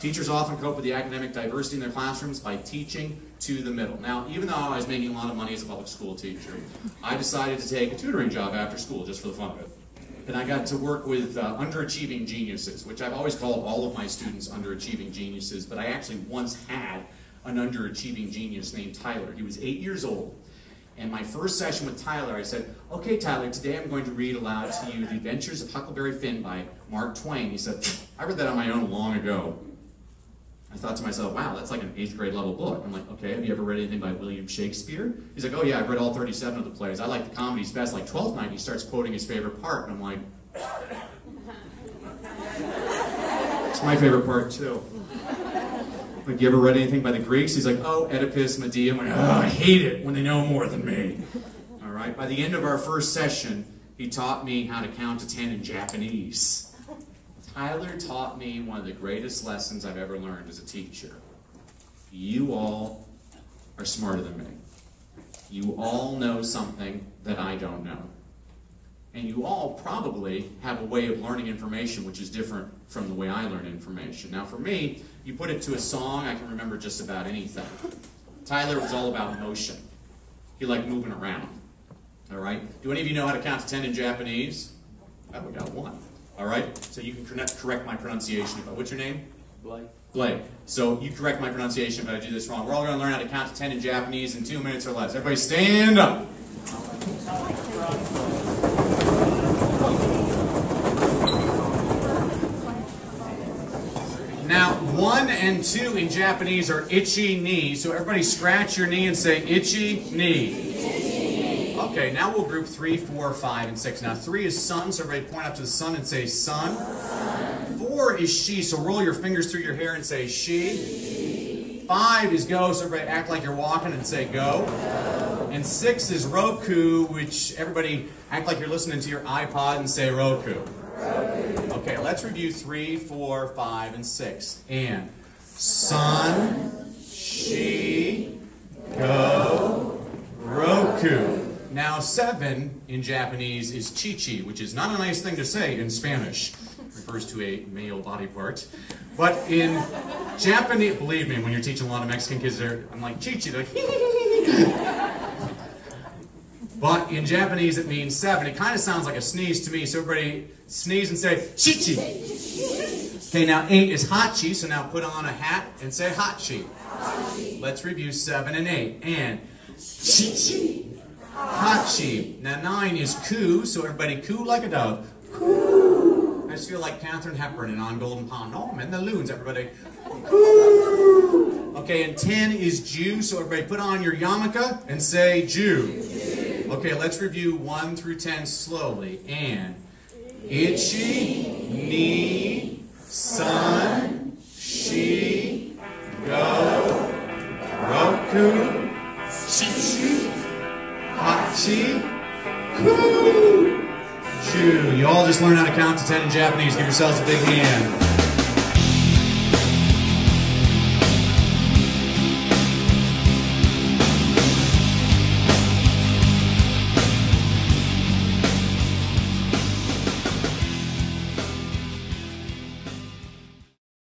Teachers often cope with the academic diversity in their classrooms by teaching to the middle. Now, even though I was making a lot of money as a public school teacher, I decided to take a tutoring job after school just for the fun of it. And I got to work with underachieving geniuses, which I've always called all of my students underachieving geniuses, but I actually once had an underachieving genius named Tyler. He was 8 years old. And my first session with Tyler, I said, okay, Tyler, today I'm going to read aloud to you The Adventures of Huckleberry Finn by Mark Twain. He said, I read that on my own long ago. I thought to myself, wow, that's like an 8th grade level book. I'm like, okay, have you ever read anything by William Shakespeare? He's like, oh yeah, I've read all 37 of the plays. I like the comedies best. Like 12th night, he starts quoting his favorite part. And I'm like, it's my favorite part too. Like, you ever read anything by the Greeks? He's like, oh, Oedipus, Medea. I'm like, oh, I hate it when they know more than me. All right, by the end of our first session, he taught me how to count to 10 in Japanese. Tyler taught me one of the greatest lessons I've ever learned as a teacher. You all are smarter than me. You all know something that I don't know. And you all probably have a way of learning information which is different from the way I learn information. Now for me, you put it to a song, I can remember just about anything. Tyler was all about motion. He liked moving around. All right? Do any of you know how to count to 10 in Japanese? Oh, we got one. All right? So you can correct my pronunciation. What's your name? Blake. Blake. So you correct my pronunciation if I do this wrong. We're all going to learn how to count to 10 in Japanese in 2 minutes or less. Everybody stand up. Now, 1 and 2 in Japanese are itchy knee. So everybody scratch your knee and say itchy knee. Okay, now we'll group 3, 4, 5, and 6. Now 3 is sun, so everybody point up to the sun and say sun. 4 is she, so roll your fingers through your hair and say she. 5 is go, so everybody act like you're walking and say go. And 6 is Roku, which everybody act like you're listening to your iPod and say Roku. Okay, let's review 3, 4, 5, and 6. And sun, she, go, Roku. Now 7 in Japanese is chichi, which is not a nice thing to say in Spanish. It refers to a male body part. But in Japanese, believe me, when you're teaching a lot of Mexican kids, I'm like, chichi, they're like, but in Japanese it means 7. It kind of sounds like a sneeze to me, so everybody sneeze and say chichi. Okay, now 8 is hachi, so now put on a hat and say hachi. Let's review 7 and 8. And chichi, hachi. Now 9 is coo, so everybody coo like a dove. Coo. I just feel like Katharine Hepburn in On Golden Pond. Oh, I'm in the loons, everybody. Coo. Okay, and 10 is Jew, so everybody put on your yarmulke and say Jew. Okay, let's review 1 through 10 slowly. And itchy, knee, sun, she, go, Roku, chichi, hachi, coo, Jew. You all just learned how to count to 10 in Japanese. Give yourselves a big hand.